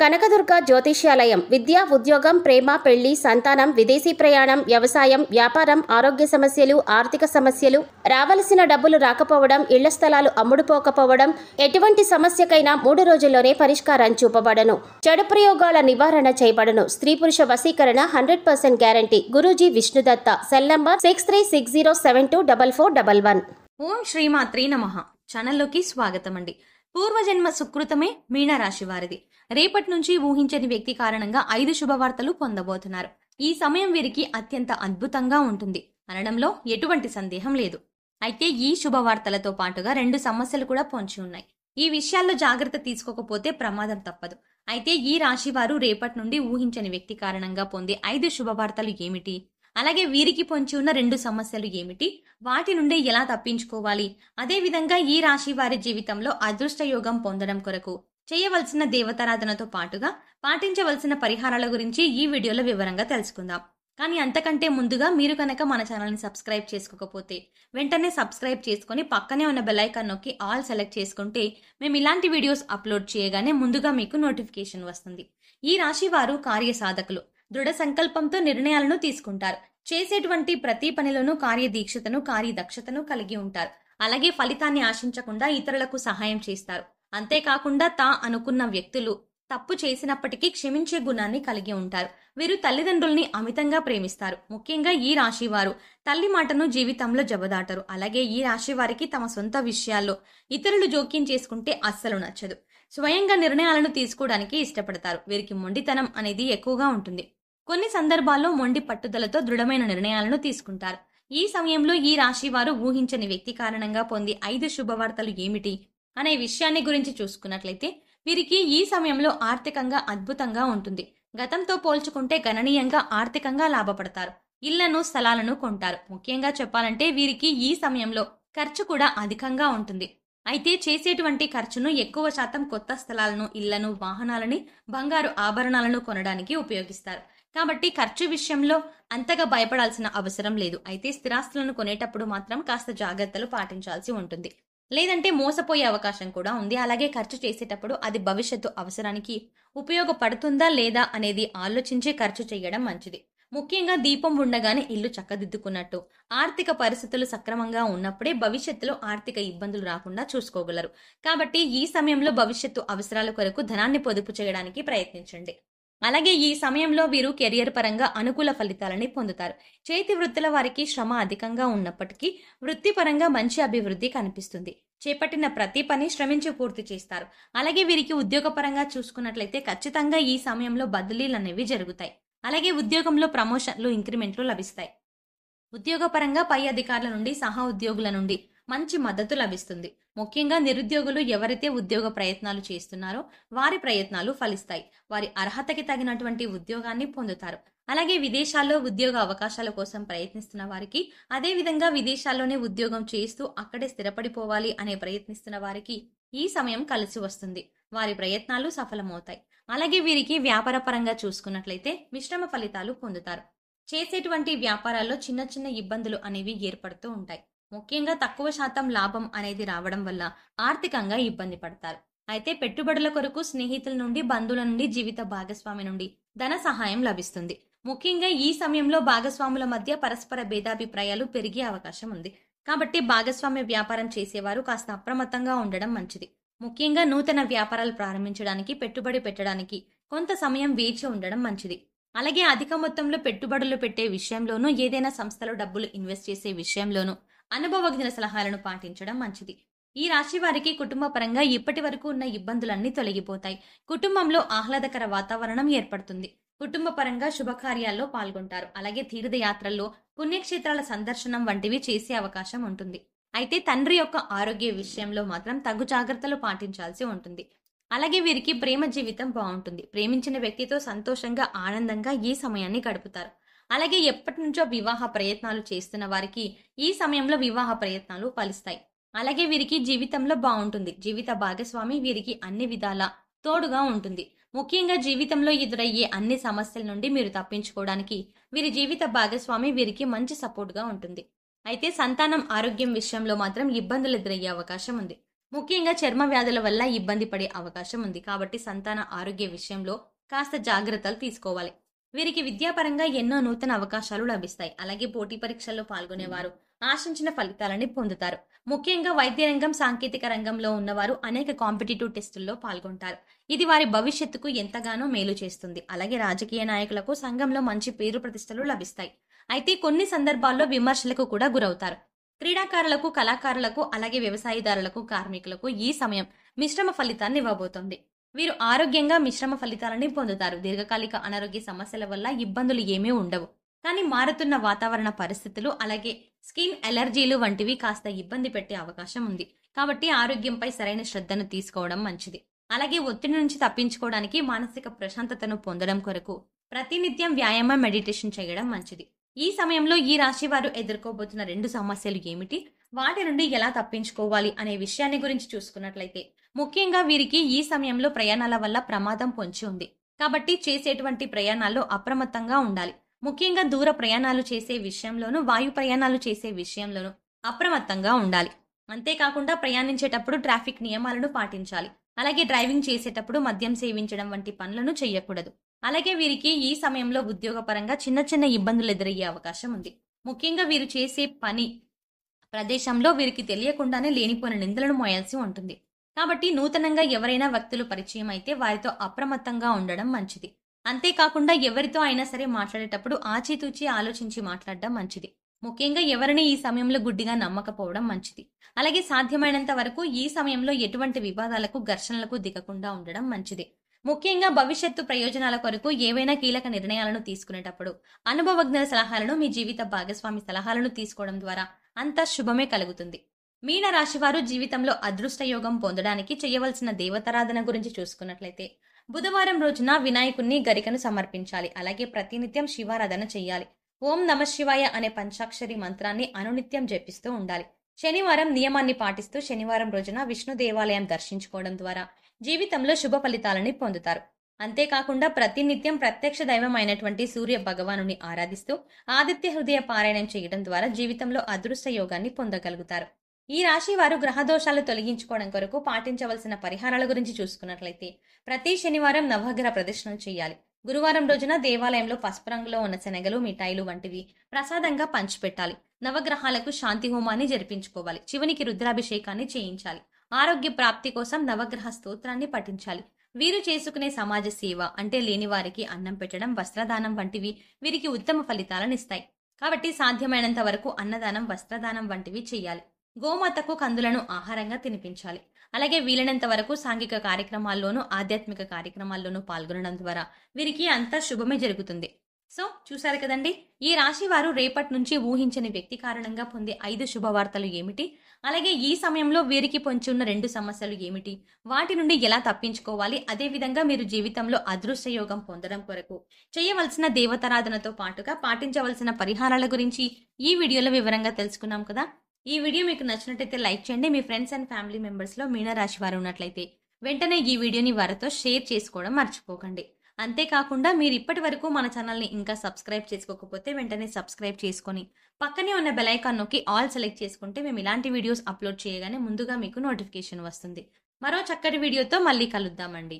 కనకదుర్గ జ్యోతిష్యాలయం విద్య, ఉద్యోగం, ప్రేమ, పెళ్లి, సంతానం, విదేశీ ప్రయాణం, వ్యవసాయం, వ్యాపారం, ఆరోగ్య సమస్యలు, ఆర్థిక సమస్యలు, రావలసిన డబ్బులు రాకపోవడం, ఇళ్ల స్థలాలు అమ్ముడుపోకపోవడం, ఎటువంటి సమస్యకైనా 3 రోజుల్లోనే పరిష్కారం చూపబడను. చెడు ప్రయోగాల నివారణ చేయబడను. స్త్రీ పురుష వశీకరణ 100% guarantee. Guruji Vishnudatta. Cell number 6360724411. ఓం శ్రీమాత్రే నమః. ఛానల్లోకి స్వాగతం అండి. పూర్వజన్మ సుకృతమే మీనరాశి వారిది. రేపటి నుంచి ఊహించని వ్యక్తి కారణంగా 5 శుభవార్తలు పొందబోతున్నారు. ఈ సమయం వీరికి అత్యంత అద్భుతంగా ఉంటుంది అనడంలో ఎటువంటి సందేహం లేదు. అయితే ఈ శుభవార్తలతో పాటుగా 2 సమస్యలు కూడా పొంచి ఉన్నాయి. ఈ విషయాల్లో జాగ్రత్త తీసుకోకపోతే ప్రమాదం తప్పదు. అయితే ఈ రాశి వారు రేపటి నుండి ఊహించని వ్యక్తి కారణంగా పొందే 5 శుభవార్తలు ఏమిటి, అలాగే వీరికి పొంచి ఉన్న 2 సమస్యలు ఏమిటి, వాటి నుండి ఎలా తప్పించుకోవాలి, అదేవిధంగా ఈ రాశి వారి జీవితంలో అదృష్ట యోగం పొందడం కొరకు చేయవలసిన దేవతారాధనతో పాటుగా పాటించవలసిన పరిహారాల గురించి ఈ వీడియోలో వివరంగా తెలుసుకుందాం. కానీ అంతకంటే ముందుగా మీరు కనుక మన ఛానల్ని సబ్స్క్రైబ్ చేసుకోకపోతే వెంటనే సబ్స్క్రైబ్ చేసుకుని పక్కనే ఉన్న బెల్ ఐకాన్ నొక్కి ఆల్ సెలెక్ట్ చేసుకుంటే మేము ఇలాంటి వీడియోస్ అప్లోడ్ చేయగానే ముందుగా మీకు నోటిఫికేషన్ వస్తుంది. ఈ రాశి వారు కార్యసాధకులు. దృఢ సంకల్పంతో నిర్ణయాలను తీసుకుంటారు. చేసేటువంటి ప్రతి పనిలోనూ కార్యదీక్షతను, కార్యదక్షతను కలిగి ఉంటారు. అలాగే ఫలితాన్ని ఆశించకుండా ఇతరులకు సహాయం చేస్తారు. అంతేకాకుండా అనుకున్న వ్యక్తులు తప్పు చేసినప్పటికీ క్షమించే గుణాన్ని కలిగి ఉంటారు. వీరు తల్లిదండ్రుల్ని అమితంగా ప్రేమిస్తారు. ముఖ్యంగా ఈ రాశి వారు తల్లి మాటను జీవితంలో జబదాటరు. అలాగే ఈ రాశి వారికి తమ సొంత విషయాల్లో ఇతరులు జోక్యం చేసుకుంటే అస్సలు నచ్చదు. స్వయంగా నిర్ణయాలను తీసుకోవడానికి ఇష్టపడతారు. వీరికి మొండితనం అనేది ఎక్కువగా ఉంటుంది. కొన్ని సందర్భాల్లో మొండి పట్టుదలతో దృఢమైన నిర్ణయాలను తీసుకుంటారు. ఈ సమయంలో ఈ రాశి వారు ఊహించని వ్యక్తి కారణంగా పొంది 5 శుభవార్తలు ఏమిటి అనే విషయాన్ని గురించి చూసుకున్నట్లయితే వీరికి ఈ సమయంలో ఆర్థికంగా అద్భుతంగా ఉంటుంది. గతంతో పోల్చుకుంటే గణనీయంగా ఆర్థికంగా లాభపడతారు. ఇళ్లను, స్థలాలను కొంటారు. ముఖ్యంగా చెప్పాలంటే వీరికి ఈ సమయంలో ఖర్చు కూడా అధికంగా ఉంటుంది. అయితే చేసేటువంటి ఖర్చును ఎక్కువ శాతం కొత్త స్థలాలను, ఇళ్లను, వాహనాలని, బంగారు ఆభరణాలను కొనడానికి ఉపయోగిస్తారు. కాబట్టి ఖర్చు విషయంలో అంతగా భయపడాల్సిన అవసరం లేదు. అయితే స్థిరాస్తులను కొనేటప్పుడు మాత్రం కాస్త జాగ్రత్తలు పాటించాల్సి ఉంటుంది. లేదంటే మోసపోయే అవకాశం కూడా ఉంది. అలాగే ఖర్చు చేసేటప్పుడు అది భవిష్యత్తు అవసరానికి ఉపయోగపడుతుందా లేదా అనేది ఆలోచించి ఖర్చు చేయడం మంచిది. ముఖ్యంగా దీపం ఉండగానే ఇల్లు చక్కదిద్దుకున్నట్టు. ఆర్థిక పరిస్థితులు సక్రమంగా ఉన్నప్పుడే భవిష్యత్తులో ఆర్థిక ఇబ్బందులు రాకుండా చూసుకోగలరు. కాబట్టి ఈ సమయంలో భవిష్యత్తు అవసరాల కొరకు ధనాన్ని పొదుపు చేయడానికి ప్రయత్నించండి. అలాగే ఈ సమయంలో వీరు కెరియర్ పరంగా అనుకూల ఫలితాలని పొందుతారు. చేతి వృత్తుల వారికి శ్రమ అధికంగా ఉన్నప్పటికీ వృత్తిపరంగా మంచి అభివృద్ధి కనిపిస్తుంది. చేపట్టిన ప్రతి పని శ్రమించి పూర్తి చేస్తారు. అలాగే వీరికి ఉద్యోగపరంగా చూసుకున్నట్లయితే ఖచ్చితంగా ఈ సమయంలో బదిలీలు అనేవి జరుగుతాయి. అలాగే ఉద్యోగంలో ప్రమోషన్లు, ఇంక్రిమెంట్లు లభిస్తాయి. ఉద్యోగపరంగా పై అధికారుల నుండి, సహా ఉద్యోగుల నుండి మంచి మద్దతు లభిస్తుంది. ముఖ్యంగా నిరుద్యోగులు ఎవరైతే ఉద్యోగ ప్రయత్నాలు చేస్తున్నారో వారి ప్రయత్నాలు ఫలిస్తాయి. వారి అర్హతకి తగినటువంటి ఉద్యోగాన్ని పొందుతారు. అలాగే విదేశాల్లో ఉద్యోగ అవకాశాల కోసం ప్రయత్నిస్తున్న వారికి, అదేవిధంగా విదేశాల్లోనే ఉద్యోగం చేస్తూ అక్కడే స్థిరపడిపోవాలి అనే ప్రయత్నిస్తున్న వారికి ఈ సమయం కలిసి వస్తుంది. వారి ప్రయత్నాలు సఫలమవుతాయి. అలాగే వీరికి వ్యాపార పరంగా చూసుకున్నట్లయితే మిశ్రమ ఫలితాలు పొందుతారు. చేసేటువంటి వ్యాపారాల్లో చిన్న చిన్న ఇబ్బందులు అనేవి ఏర్పడుతూ ఉంటాయి. ముఖ్యంగా తక్కువ శాతం లాభం అనేది రావడం వల్ల ఆర్థికంగా ఇబ్బంది పడతారు. అయితే పెట్టుబడుల కొరకు స్నేహితుల నుండి, బంధువుల నుండి, జీవిత భాగస్వామి నుండి ధన సహాయం లభిస్తుంది. ముఖ్యంగా ఈ సమయంలో భాగస్వాముల మధ్య పరస్పర భేదాభిప్రాయాలు పెరిగే అవకాశం ఉంది. కాబట్టి భాగస్వామ్య వ్యాపారం చేసేవారు కాస్త అప్రమత్తంగా ఉండడం మంచిది. ముఖ్యంగా నూతన వ్యాపారాలు ప్రారంభించడానికి, పెట్టుబడి పెట్టడానికి కొంత సమయం వేచి ఉండడం మంచిది. అలాగే అధిక మొత్తంలో పెట్టుబడులు పెట్టే విషయంలోనూ, ఏదైనా సంస్థలో డబ్బులు ఇన్వెస్ట్ చేసే విషయంలోనూ అనుభవజ్ఞ సలహాలను పాటించడం మంచిది. ఈ రాశి వారికి కుటుంబ పరంగా ఇప్పటి వరకు ఉన్న ఇబ్బందులన్నీ తొలగిపోతాయి. కుటుంబంలో ఆహ్లాదకర వాతావరణం ఏర్పడుతుంది. కుటుంబ పరంగా శుభకార్యాల్లో పాల్గొంటారు. అలాగే తీర్థయాత్రల్లో, పుణ్యక్షేత్రాల సందర్శనం వంటివి చేసే అవకాశం ఉంటుంది. అయితే తండ్రి యొక్క ఆరోగ్య విషయంలో మాత్రం తగు జాగ్రత్తలు పాటించాల్సి ఉంటుంది. అలాగే వీరికి ప్రేమ జీవితం బాగుంటుంది. ప్రేమించిన వ్యక్తితో సంతోషంగా, ఆనందంగా ఈ సమయాన్ని గడుపుతారు. అలాగే ఎప్పటి నుంచో వివాహ ప్రయత్నాలు చేస్తున్న వారికి ఈ సమయంలో వివాహ ప్రయత్నాలు ఫలిస్తాయి. అలాగే వీరికి జీవితంలో బాగుంటుంది. జీవిత భాగస్వామి వీరికి అన్ని విధాలా తోడుగా ఉంటుంది. ముఖ్యంగా జీవితంలో ఎదురయ్యే అన్ని సమస్యల నుండి మీరు తప్పించుకోవడానికి వీరి జీవిత భాగస్వామి వీరికి మంచి సపోర్ట్గా ఉంటుంది. అయితే సంతానం ఆరోగ్యం విషయంలో మాత్రం ఇబ్బందులు ఎదురయ్యే అవకాశం ఉంది. ముఖ్యంగా చర్మ వ్యాధుల వల్ల ఇబ్బంది పడే అవకాశం ఉంది. కాబట్టి సంతాన ఆరోగ్య విషయంలో కాస్త జాగ్రత్తలు తీసుకోవాలి. వీరికి విద్యాపరంగా ఎన్నో నూతన అవకాశాలు లభిస్తాయి. అలాగే పోటీ పరీక్షల్లో పాల్గొనేవారు ఆశించిన ఫలితాలని పొందుతారు. ముఖ్యంగా వైద్య రంగం, సాంకేతిక రంగంలో ఉన్నవారు అనేక కాంపిటేటివ్ టెస్టుల్లో పాల్గొంటారు. ఇది వారి భవిష్యత్తుకు ఎంతగానో మేలు చేస్తుంది. అలాగే రాజకీయ నాయకులకు సంఘంలో మంచి పేరు ప్రతిష్టలు లభిస్తాయి. అయితే కొన్ని సందర్భాల్లో విమర్శలకు కూడా గురవుతారు. క్రీడాకారులకు, కళాకారులకు, అలాగే వ్యవసాయదారులకు, కార్మికులకు ఈ సమయం మిశ్రమ ఫలితాన్ని ఇవ్వబోతోంది. వీరు ఆరోగ్యంగా మిశ్రమ ఫలితాలని పొందుతారు. దీర్ఘకాలిక అనారోగ్య సమస్యల వల్ల ఇబ్బందులు ఏమీ ఉండవు. కానీ మారుతున్న వాతావరణ పరిస్థితులు, అలాగే స్కిన్ ఎలర్జీలు వంటివి కాస్త ఇబ్బంది పెట్టే అవకాశం ఉంది. కాబట్టి ఆరోగ్యంపై సరైన శ్రద్ధను తీసుకోవడం మంచిది. అలాగే ఒత్తిడి నుంచి తప్పించుకోవడానికి, మానసిక ప్రశాంతతను పొందడం కొరకు ప్రతినిత్యం వ్యాయామం, మెడిటేషన్ చేయడం మంచిది. ఈ సమయంలో ఈ రాశి వారు ఎదుర్కోబోతున్న 2 సమస్యలు ఏమిటి, వాటి నుండి ఎలా తప్పించుకోవాలి అనే విషయాన్ని గురించి చూసుకున్నట్లయితే, ముఖ్యంగా వీరికి ఈ సమయంలో ప్రయాణాల వల్ల ప్రమాదం పొంచి ఉంది. కాబట్టి చేసేటువంటి ప్రయాణాల్లో అప్రమత్తంగా ఉండాలి. ముఖ్యంగా దూర ప్రయాణాలు చేసే విషయంలోనూ, వాయు ప్రయాణాలు చేసే విషయంలోనూ అప్రమత్తంగా ఉండాలి. అంతేకాకుండా ప్రయాణించేటప్పుడు ట్రాఫిక్ నియమాలను పాటించాలి. అలాగే డ్రైవింగ్ చేసేటప్పుడు మద్యం సేవించడం వంటి పనులను చేయకూడదు. అలాగే వీరికి ఈ సమయంలో ఉద్యోగపరంగా చిన్న చిన్న ఇబ్బందులు ఎదురయ్యే అవకాశం ఉంది. ముఖ్యంగా వీరు చేసే పని ప్రదేశంలో వీరికి తెలియకుండానే లేనిపోయిన నిందలను మోయాల్సి ఉంటుంది. కాబట్టి నూతనంగా ఎవరైనా వ్యక్తులు పరిచయం అయితే వారితో అప్రమత్తంగా ఉండడం మంచిది. అంతేకాకుండా ఎవరితో అయినా సరే మాట్లాడేటప్పుడు ఆచితూచి ఆలోచించి మాట్లాడడం మంచిది. ముఖ్యంగా ఎవరిని ఈ సమయంలో గుడ్డిగా నమ్మకపోవడం మంచిది. అలాగే సాధ్యమైనంత వరకు ఈ సమయంలో ఎటువంటి వివాదాలకు, ఘర్షణలకు దిగకుండా ఉండడం మంచిది. ముఖ్యంగా భవిష్యత్తు ప్రయోజనాల కొరకు ఏవైనా కీలక నిర్ణయాలను తీసుకునేటప్పుడు అనుభవజ్ఞుల సలహాలను, మీ జీవిత భాగస్వామి సలహాలను తీసుకోవడం ద్వారా అంతా శుభమే కలుగుతుంది. మీన రాశివారు జీవితంలో అదృష్ట యోగం పొందడానికి చేయవలసిన దేవతారాధన గురించి చూసుకున్నట్లయితే, బుధవారం రోజున వినాయకుణ్ణి గరికను సమర్పించాలి. అలాగే ప్రతినిత్యం శివారాధన చెయ్యాలి. ఓం నమ శివాయ అనే పంచాక్షరి మంత్రాన్ని అనునిత్యం జపిస్తూ ఉండాలి. శనివారం నియమాన్ని పాటిస్తూ శనివారం రోజున విష్ణు దేవాలయం దర్శించుకోవడం ద్వారా జీవితంలో శుభ ఫలితాలని పొందుతారు. అంతేకాకుండా ప్రతినిత్యం ప్రత్యక్ష దైవం అయినటువంటి సూర్య భగవానుని ఆరాధిస్తూ ఆదిత్య హృదయ పారాయణం చేయడం ద్వారా జీవితంలో అదృష్ట యోగాన్ని పొందగలుగుతారు. ఈ రాశి వారు గ్రహదోషాలు తొలగించుకోవడం కొరకు పాటించవలసిన పరిహారాల గురించి చూసుకున్నట్లయితే, ప్రతి శనివారం నవగ్రహ ప్రదర్శనలు చేయాలి. గురువారం రోజున దేవాలయంలో పసుపు రంగులో ఉన్న శనగలు, మిఠాయిలు వంటివి ప్రసాదంగా పంచిపెట్టాలి. నవగ్రహాలకు శాంతి హోమాన్ని జరిపించుకోవాలి. శివునికి రుద్రాభిషేకాన్ని చేయించాలి. ఆరోగ్య ప్రాప్తి కోసం నవగ్రహ స్తోత్రాన్ని పఠించాలి. వీరు చేసుకునే సమాజ సేవ అంటే లేని వారికి అన్నం పెట్టడం, వస్త్రదానం వంటివి వీరికి ఉత్తమ ఫలితాలను ఇస్తాయి. కాబట్టి సాధ్యమైనంత వరకు అన్నదానం, వస్త్రదానం వంటివి చేయాలి. గోమాతకు కందులను ఆహారంగా తినిపించాలి. అలాగే వీలైనంత వరకు సాంఘిక కార్యక్రమాల్లోనూ, ఆధ్యాత్మిక కార్యక్రమాల్లోనూ పాల్గొనడం ద్వారా వీరికి అంతా శుభమే జరుగుతుంది. సో చూసారు కదండి, ఈ రాశి వారు రేపటి నుంచి ఊహించని వ్యక్తి కారణంగా పొందే 5 శుభవార్తలు ఏమిటి, అలాగే ఈ సమయంలో వీరికి పొంచి ఉన్న 2 సమస్యలు ఏమిటి, వాటి నుండి ఎలా తప్పించుకోవాలి, అదేవిధంగా మీరు జీవితంలో అదృష్ట యోగం పొందడం కొరకు చేయవలసిన దేవతారాధనతో పాటుగా పాటించవలసిన పరిహారాల గురించి ఈ వీడియోలో వివరంగా తెలుసుకున్నాం కదా. ఈ వీడియో మీకు నచ్చినట్లయితే లైక్ చేయండి. మీ ఫ్రెండ్స్ అండ్ ఫ్యామిలీ మెంబర్స్లో మీనరాశి వారు ఉన్నట్లయితే వెంటనే ఈ వీడియోని వారితో షేర్ చేసుకోవడం మర్చిపోకండి. అంతేకాకుండా మీరు ఇప్పటి వరకు మన ఛానల్ని ఇంకా సబ్స్క్రైబ్ చేసుకోకపోతే వెంటనే సబ్స్క్రైబ్ చేసుకొని పక్కనే ఉన్న బెల్ ఐకాన్ నొక్కి ఆల్ సెలెక్ట్ చేసుకుంటే మేము ఇలాంటి వీడియోస్ అప్లోడ్ చేయగానే ముందుగా మీకు నోటిఫికేషన్ వస్తుంది. మరో చక్కటి వీడియోతో మళ్ళీ కలుద్దామండి.